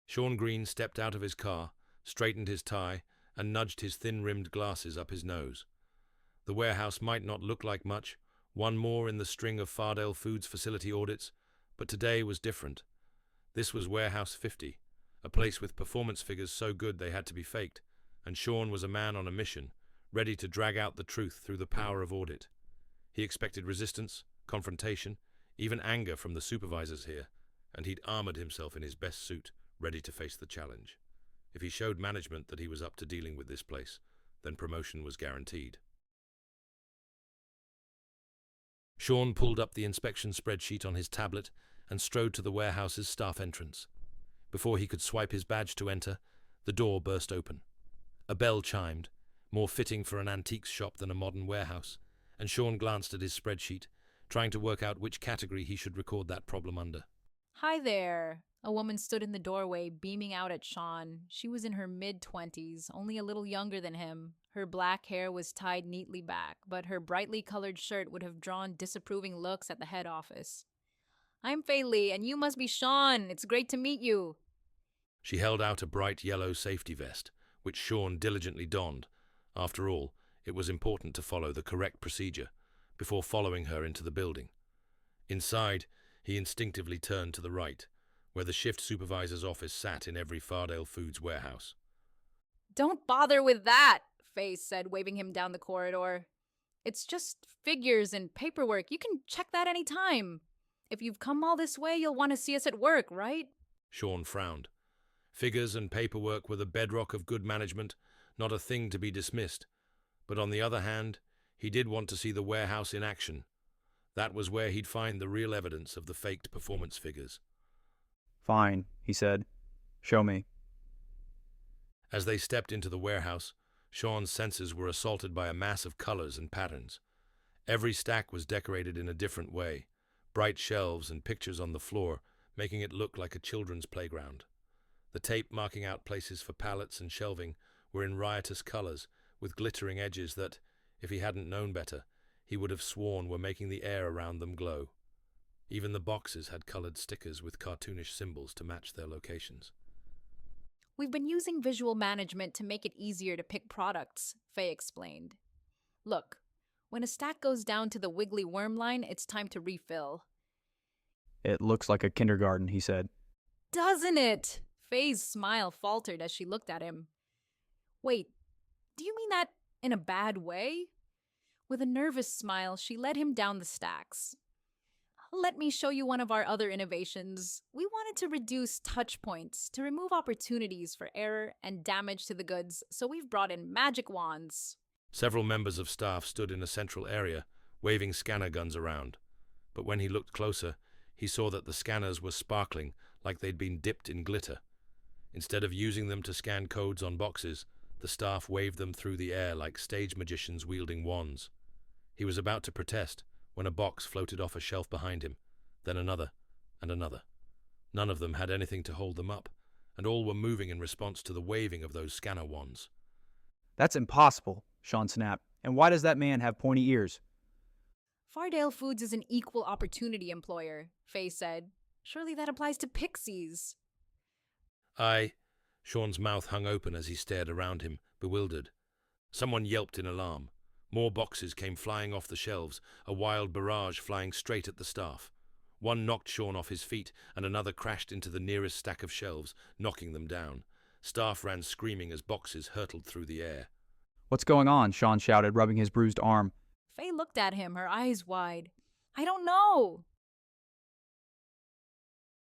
Sean Green stepped out of his car, straightened his tie, and nudged his thin-rimmed glasses up his nose. The warehouse might not look like much, one more in the string of Fardale Foods facility audits, but today was different. This was Warehouse 50, a place with performance figures so good they had to be faked, and Sean was a man on a mission, ready to drag out the truth through the power of audit. He expected resistance, confrontation, even anger from the supervisors here, and he'd armored himself in his best suit, ready to face the challenge. If he showed management that he was up to dealing with this place, then promotion was guaranteed. Sean pulled up the inspection spreadsheet on his tablet and strode to the warehouse's staff entrance. Before he could swipe his badge to enter, the door burst open. A bell chimed, more fitting for an antiques shop than a modern warehouse, and Sean glanced at his spreadsheet, trying to work out which category he should record that problem under. Hi there. A woman stood in the doorway, beaming out at Sean. She was in her mid-20s, only a little younger than him. Her black hair was tied neatly back, but her brightly colored shirt would have drawn disapproving looks at the head office. I'm Fay Li, and you must be Sean. It's great to meet you. She held out a bright yellow safety vest, which Sean diligently donned. After all, it was important to follow the correct procedure before following her into the building. Inside, he instinctively turned to the right, where the shift supervisor's office sat in every Fardale Foods warehouse. Don't bother with that, Fay said, waving him down the corridor. It's just figures and paperwork. You can check that any time. If you've come all this way, you'll want to see us at work, right? Sean frowned. Figures and paperwork were the bedrock of good management, not a thing to be dismissed. But on the other hand, he did want to see the warehouse in action. That was where he'd find the real evidence of the faked performance figures. Fine, he said. Show me. As they stepped into the warehouse, Sean's senses were assaulted by a mass of colors and patterns. Every stack was decorated in a different way, bright shelves and pictures on the floor, making it look like a children's playground. The tape marking out places for pallets and shelving were in riotous colors, with glittering edges that, if he hadn't known better, he would have sworn were making the air around them glow. Even the boxes had colored stickers with cartoonish symbols to match their locations. We've been using visual management to make it easier to pick products, Fay explained. Look, when a stack goes down to the wiggly worm line, it's time to refill. It looks like a kindergarten, he said. Doesn't it? Fay's smile faltered as she looked at him. Wait, do you mean that in a bad way? With a nervous smile, she led him down the stacks. Let me show you one of our other innovations. We wanted to reduce touch points, to remove opportunities for error and damage to the goods, so we've brought in magic wands. Several members of staff stood in a central area, waving scanner guns around. But when he looked closer, he saw that the scanners were sparkling like they'd been dipped in glitter. Instead of using them to scan codes on boxes, the staff waved them through the air like stage magicians wielding wands. He was about to protest when a box floated off a shelf behind him, then another, and another. None of them had anything to hold them up, and all were moving in response to the waving of those scanner wands. That's impossible, Sean snapped. And why does that man have pointy ears? Fardale Foods is an equal opportunity employer, Fay said. Surely that applies to pixies. Sean's mouth hung open as he stared around him, bewildered. Someone yelped in alarm. More boxes came flying off the shelves, a wild barrage flying straight at the staff. One knocked Sean off his feet, and another crashed into the nearest stack of shelves, knocking them down. Staff ran screaming as boxes hurtled through the air. What's going on? Sean shouted, rubbing his bruised arm. Fay looked at him, her eyes wide. I don't know.